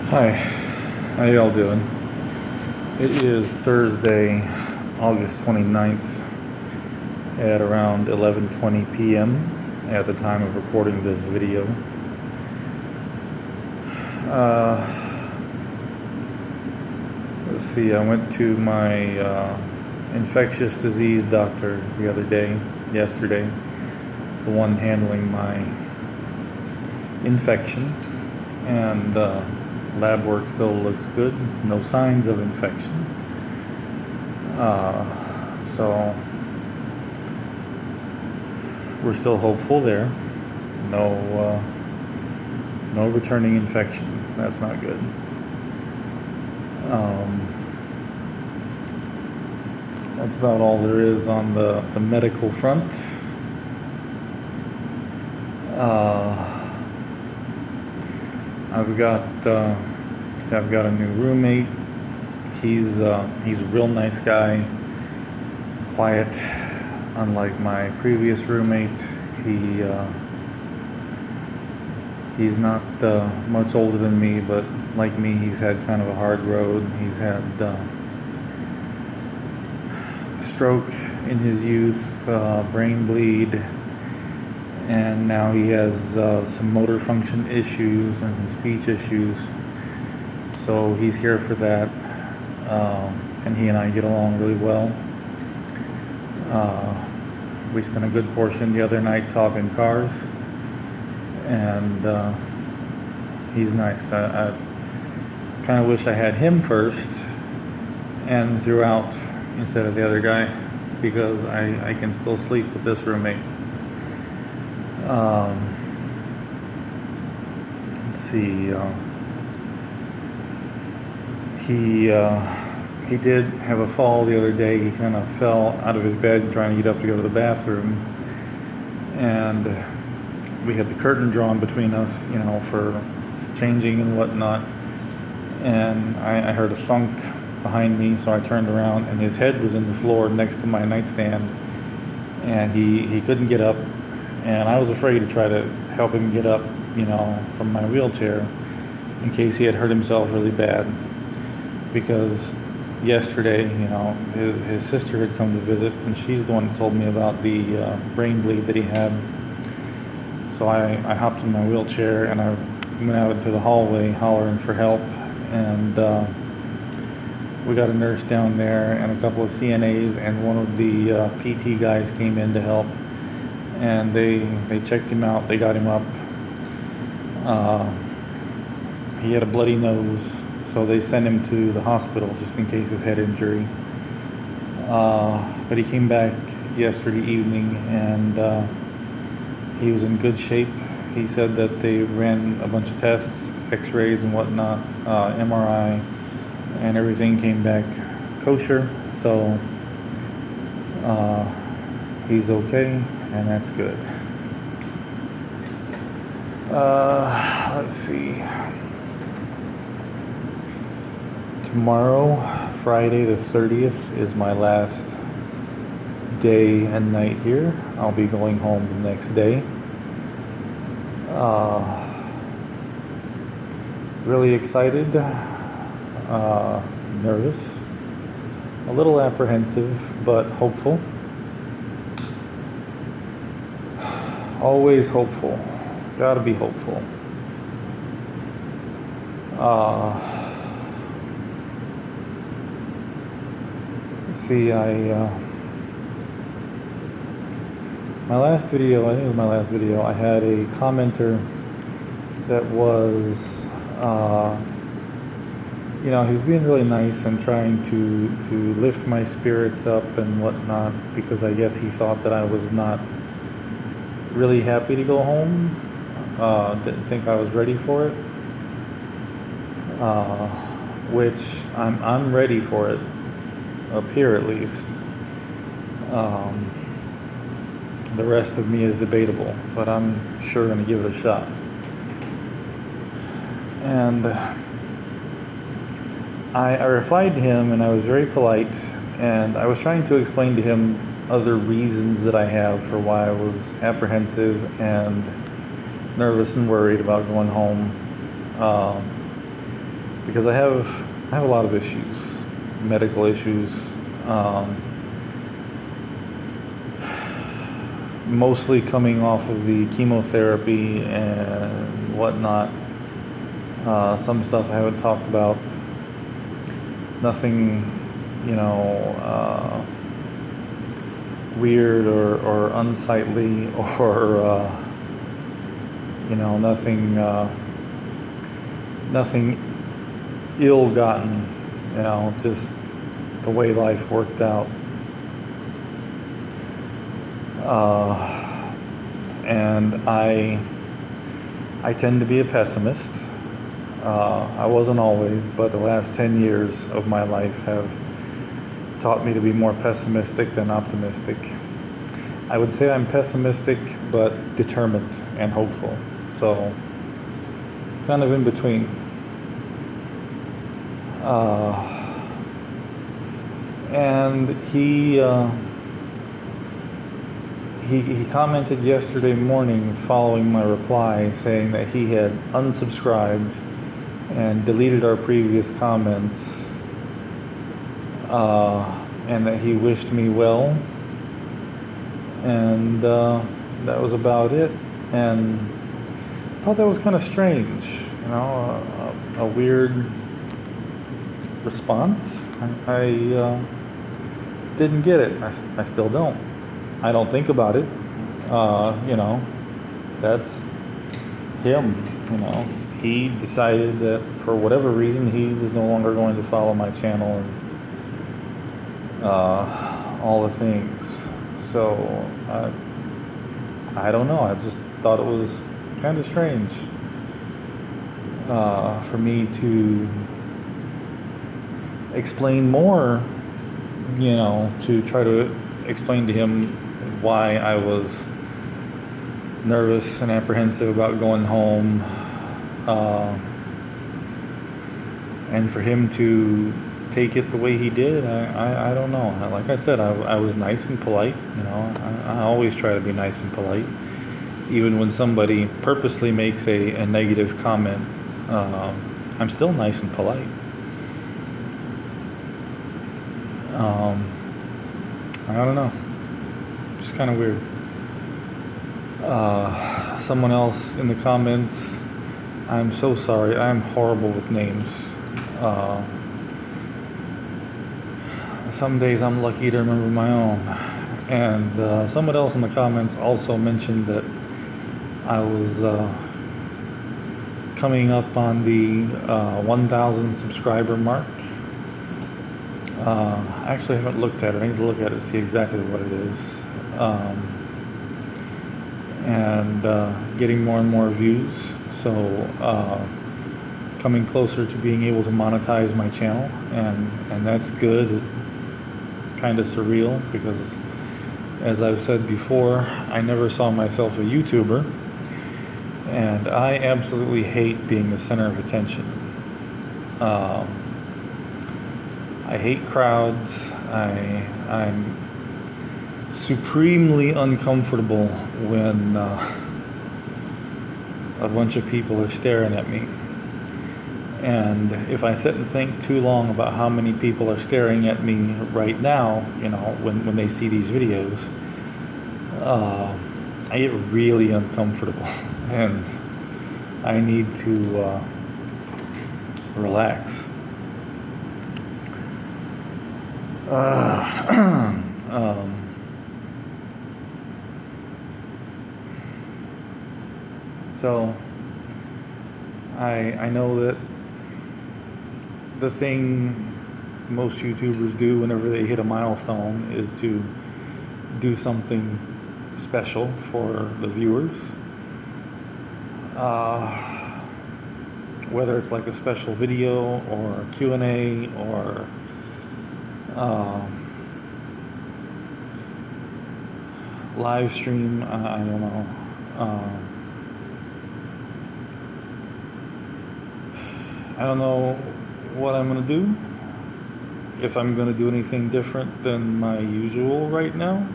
Hi, how y'all doing? It is Thursday, August 29th at around 11:20 p.m. at the time of recording this video. Let's see, I went to my infectious disease doctor the other day, yesterday, the one handling my infection, and lab work still looks good, no signs of infection. So we're still hopeful there. No returning infection. That's not good. That's about all there is on the medical front. I've got a new roommate. He's a real nice guy, quiet, unlike my previous roommate. He's not much older than me, but like me, he's had kind of a hard road. He's had a stroke in his youth, brain bleed, and now he has some motor function issues and some speech issues. So he's here for that, and he and I get along really well. We spent a good portion the other night talking cars, and he's nice. I kind of wish I had him first and throughout instead of the other guy, because I can still sleep with this roommate. Let's see. He did have a fall the other day. He kind of fell out of his bed trying to get up to go to the bathroom, and we had the curtain drawn between us, for changing and whatnot. And I heard a thunk behind me, so I turned around, and his head was in the floor next to my nightstand, and he couldn't get up. And I was afraid to try to help him get up, from my wheelchair, in case he had hurt himself really bad. Because yesterday, his sister had come to visit, and she's the one who told me about the brain bleed that he had. So I hopped in my wheelchair and I went out into the hallway hollering for help, and we got a nurse down there and a couple of CNAs, and one of the PT guys came in to help, and they checked him out. They got him up. He had a bloody nose, so they sent him to the hospital just in case of head injury. But he came back yesterday evening, and he was in good shape. He said that they ran a bunch of tests, x-rays and whatnot, MRI, and everything came back kosher. So he's okay, and that's good. Let's see. Tomorrow, Friday the 30th, is my last day and night here. I'll be going home the next day. Really excited, nervous, a little apprehensive, but hopeful. Always hopeful. Gotta be hopeful. See, my last video, I think it was my last video, I had a commenter that was, he was being really nice and trying to lift my spirits up and whatnot, because I guess he thought that I was not really happy to go home, didn't think I was ready for it, which I'm ready for it. Up here at least. The rest of me is debatable, but I'm sure going to give it a shot. And I replied to him, and I was very polite, and I was trying to explain to him other reasons that I have for why I was apprehensive and nervous and worried about going home. because I have a lot of issues, medical issues, um, mostly coming off of the chemotherapy and whatnot. Some stuff I haven't talked about. Nothing, you know, weird or unsightly or you know, nothing ill-gotten. You know, just the way life worked out. And I tend to be a pessimist. I wasn't always, but the last 10 years of my life have taught me to be more pessimistic than optimistic. I would say I'm pessimistic, but determined and hopeful. So, kind of in between. And he commented yesterday morning following my reply saying that he had unsubscribed and deleted our previous comments, and that he wished me well, and that was about it. And I thought that was kind of strange, you know, a weird response. I didn't get it. I still don't. I don't think about it. You know, that's him. You know, he decided that for whatever reason he was no longer going to follow my channel and all the things. So I don't know. I just thought it was kind of strange for me to explain more. You know, to try to explain to him why I was nervous and apprehensive about going home, and for him to take it the way he did, I don't know. Like I said, I was nice and polite. You know, I always try to be nice and polite, even when somebody purposely makes a negative comment. I'm still nice and polite. I don't know. Just kind of weird. Someone else in the comments, I'm so sorry. I'm horrible with names. Some days I'm lucky to remember my own. And someone else in the comments also mentioned that I was coming up on the 1,000 subscriber mark. I actually haven't looked at it. I need to look at it to see exactly what it is. And getting more and more views. So coming closer to being able to monetize my channel, and that's good. Kind of surreal because, as I've said before, I never saw myself a YouTuber, and I absolutely hate being the center of attention. I hate crowds. I'm supremely uncomfortable when a bunch of people are staring at me. And if I sit and think too long about how many people are staring at me right now, you know, when they see these videos, I get really uncomfortable, and I need to relax. So I know that the thing most YouTubers do whenever they hit a milestone is to do something special for the viewers. Whether it's like a special video or a Q&A or live stream, I don't know. I don't know what I'm going to do, if I'm going to do anything different than my usual right now.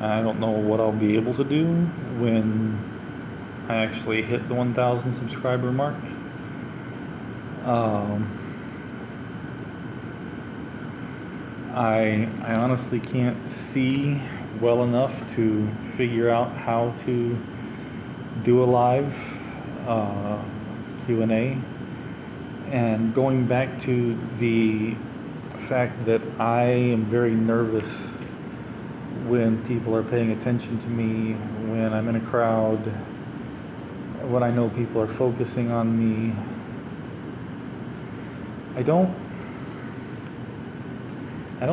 I don't know what I'll be able to do when I actually hit the 1,000 subscriber mark. Um, I honestly can't see well enough to figure out how to do a live Q&A. And going back to the fact that I am very nervous when people are paying attention to me, when I'm in a crowd, when I know people are focusing on me. I don't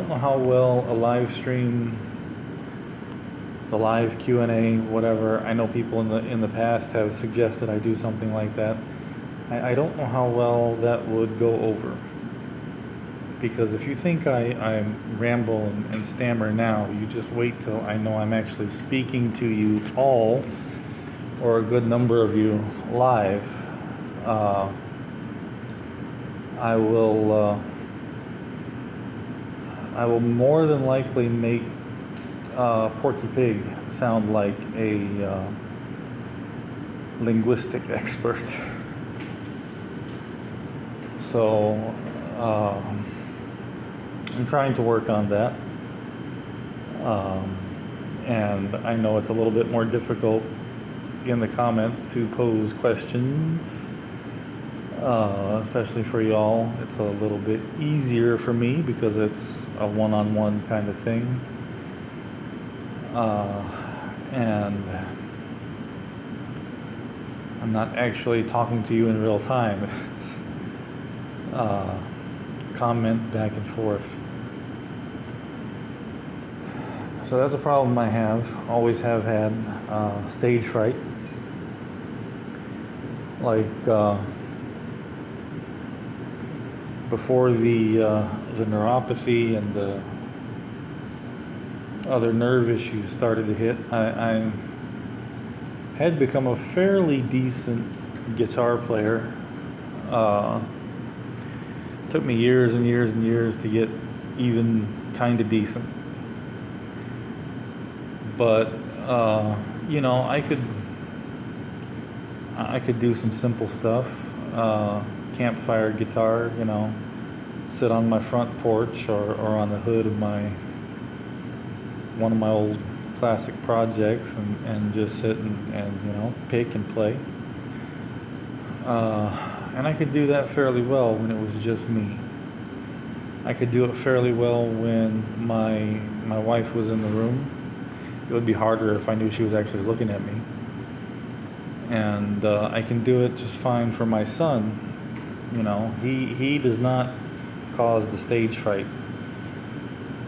know how well a live stream, the live Q&A, whatever. I know people in the past have suggested I do something like that. I don't know how well that would go over. Because if you think I ramble and stammer now, you just wait till I know I'm actually speaking to you all, or a good number of you live. I will more than likely make Porky Pig sound like a linguistic expert. So I'm trying to work on that. And I know it's a little bit more difficult in the comments to pose questions, especially for y'all. It's a little bit easier for me because it's a one-on-one kind of thing. And I'm not actually talking to you in real time. It's comment back and forth. So that's a problem I have, always have had, stage fright. Like before the neuropathy and the other nerve issues started to hit, I had become a fairly decent guitar player. Took me years and years and years to get even kind of decent. But you know, I could do some simple stuff. Campfire guitar, you know, sit on my front porch or on the hood of one of my old classic projects and just sit and you know, pick and play. And I could do that fairly well when it was just me. I could do it fairly well when my wife was in the room. It would be harder if I knew she was actually looking at me. And I can do it just fine for my son. You know, he does not cause the stage fright.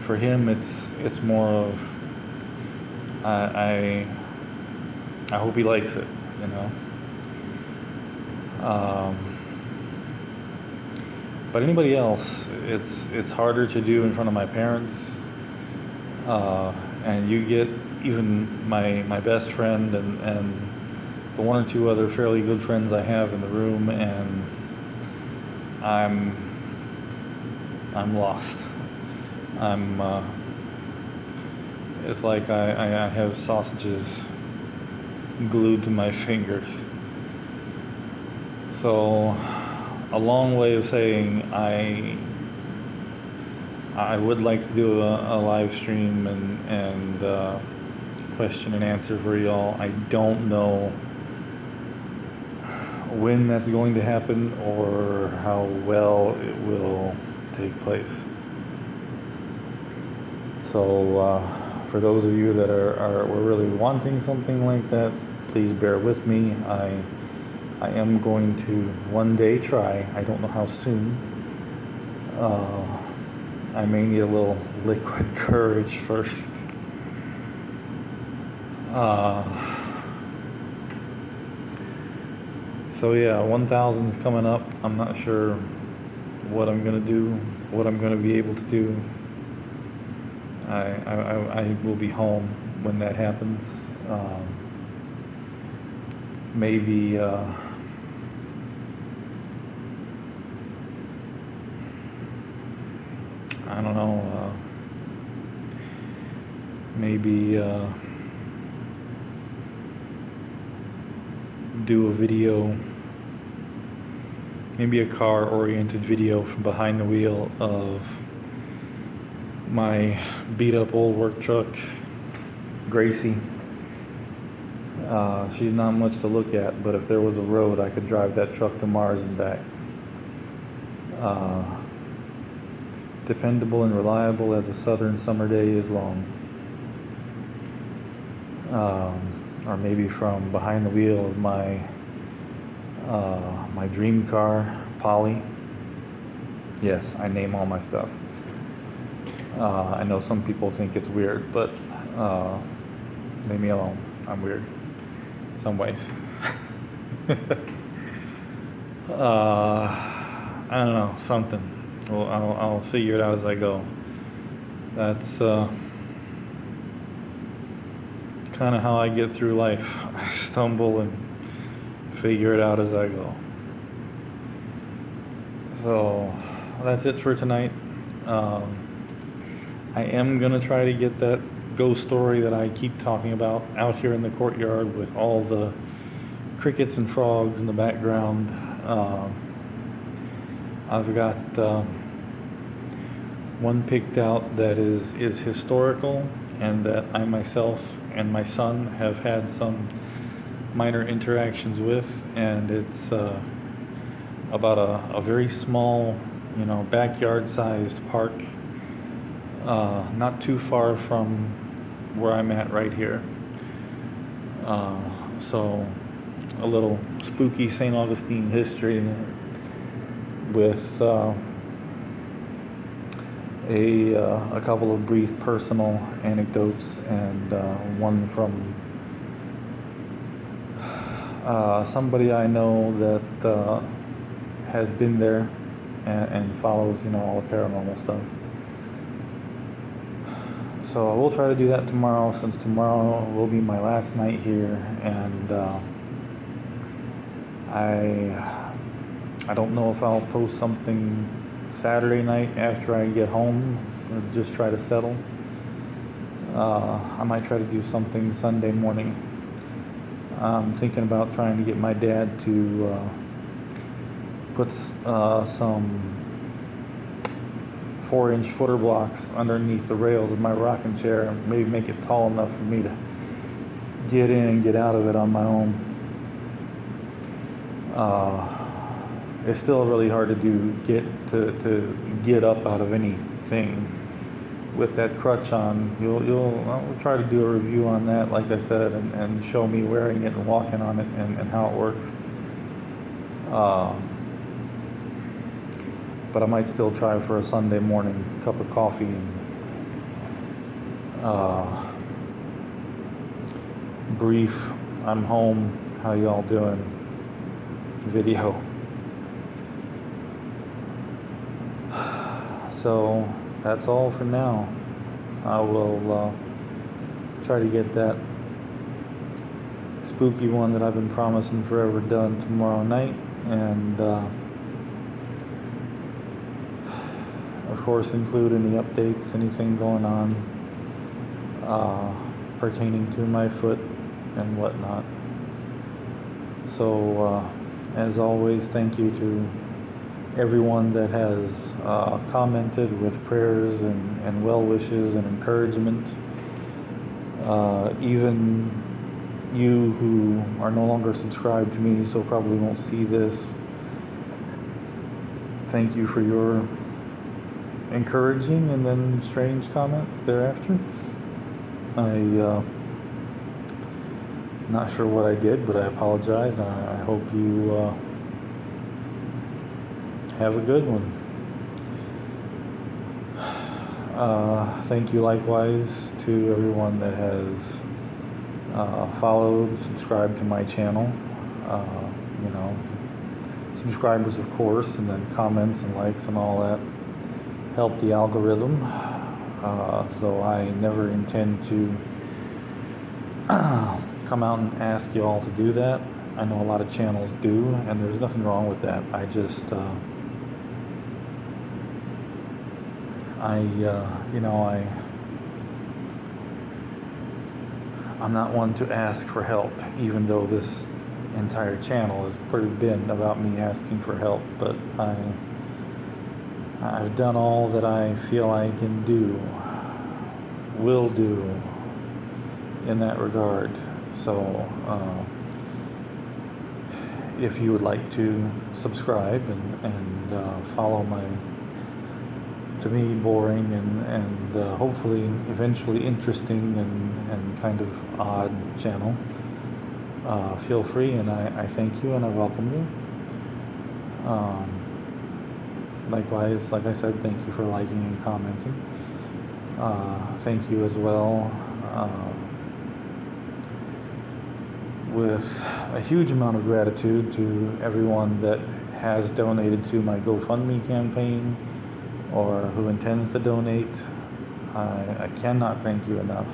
For him, it's more of I hope he likes it. You know. But anybody else, it's harder to do in front of my parents. And you get even my best friend and the one or two other fairly good friends I have in the room, and I'm lost. It's like I have sausages glued to my fingers. So, a long way of saying I would like to do a live stream and question and answer for y'all. I don't know when that's going to happen or how well it will take place. So for those of you that were really wanting something like that, please bear with me. I am going to one day try. I don't know how soon. I may need a little liquid courage first. So yeah, 1,000 is coming up. I'm not sure what I'm gonna do, what I'm gonna be able to do. I will be home when that happens. Maybe I don't know. Maybe do a video maybe a car-oriented video from behind the wheel of my beat-up old work truck, Gracie. She's not much to look at, but if there was a road, I could drive that truck to Mars and back. Dependable and reliable as a southern summer day is long. Or maybe from behind the wheel of my dream car, Polly. Yes, I name all my stuff. I know some people think it's weird, but leave me alone. I'm weird. Some ways. I don't know, something. Well, I'll figure it out as I go. That's kind of how I get through life. I stumble and figure it out as I go. So that's it for tonight. I am gonna try to get that ghost story that I keep talking about out here in the courtyard with all the crickets and frogs in the background. I've got one picked out that is historical and that I myself and my son have had some minor interactions with, and it's about a very small, backyard-sized park, not too far from where I'm at right here. So a little spooky St. Augustine history with a couple of brief personal anecdotes and one from somebody I know that has been there and follows, all the paranormal stuff. So I will try to do that tomorrow, since tomorrow will be my last night here, and I don't know if I'll post something Saturday night after I get home or just try to settle. I might try to do something Sunday morning. I'm thinking about trying to get my dad to put some 4-inch footer blocks underneath the rails of my rocking chair and maybe make it tall enough for me to get in and get out of it on my own. It's still really hard to get up out of anything with that crutch on. I'll try to do a review on that, like I said, and show me wearing it and walking on it and how it works. But I might still try for a Sunday morning cup of coffee and brief "I'm home, how y'all doing" video. So that's all for now. I will try to get that spooky one that I've been promising forever done tomorrow night, and of course include any updates, anything going on pertaining to my foot and whatnot. So as always, thank you to everyone that has commented with prayers and well wishes and encouragement. Even you who are no longer subscribed to me, so probably won't see this, thank you for your encouraging and then strange comment thereafter. Not sure what I did, but I apologize. I hope you have a good one. Thank you likewise to everyone that has followed, subscribed to my channel. Subscribers, of course, and then comments and likes and all that help the algorithm. Though I never intend to come out and ask you all to do that. I know a lot of channels do, and there's nothing wrong with that. I just I'm not one to ask for help, even though this entire channel has pretty been about me asking for help, but I've done all that I feel I can do, will do in that regard. So if you would like to subscribe and follow my, to me, boring and hopefully eventually interesting and kind of odd channel, feel free, and I thank you and I welcome you. Likewise, like I said, thank you for liking and commenting. Thank you as well, with a huge amount of gratitude to everyone that has donated to my GoFundMe campaign or who intends to donate. I cannot thank you enough.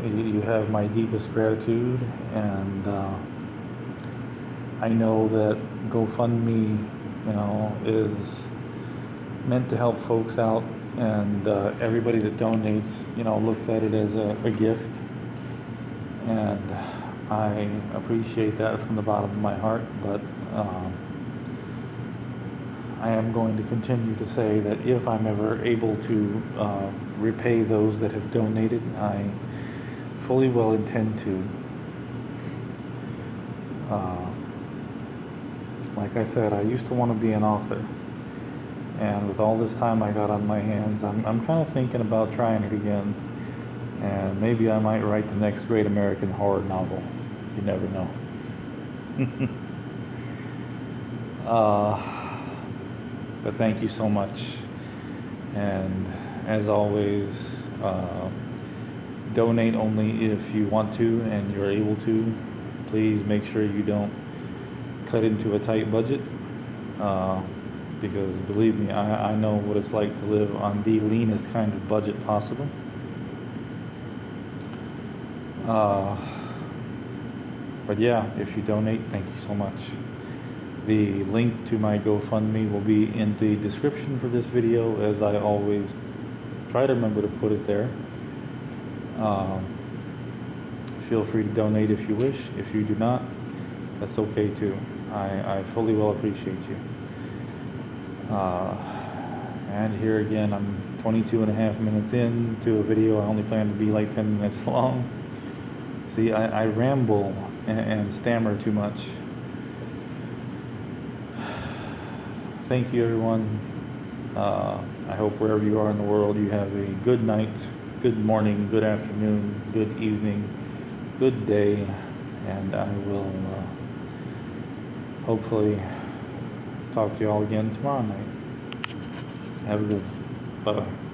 You have my deepest gratitude, and I know that GoFundMe, is meant to help folks out, and everybody that donates, looks at it as a gift, and I appreciate that from the bottom of my heart. But I am going to continue to say that if I'm ever able to repay those that have donated, I fully well intend to. Like I said, I used to want to be an author, and with all this time I got on my hands, I'm kind of thinking about trying it again, and maybe I might write the next great American horror novel. You never know. But thank you so much, and as always, donate only if you want to and you're able to. Please make sure you don't cut into a tight budget, because believe me, I know what it's like to live on the leanest kind of budget possible. But yeah, if you donate, thank you so much. The link to my GoFundMe will be in the description for this video, as I always try to remember to put it there. Feel free to donate if you wish. If you do not, that's okay too. I fully well appreciate you. And here again, I'm 22 and a half minutes into a video I only planned to be like 10 minutes long. See, I ramble and stammer too much. Thank you, everyone. I hope wherever you are in the world, you have a good night, good morning, good afternoon, good evening, good day, and I will hopefully talk to you all again tomorrow night. Have a good one. Bye-bye.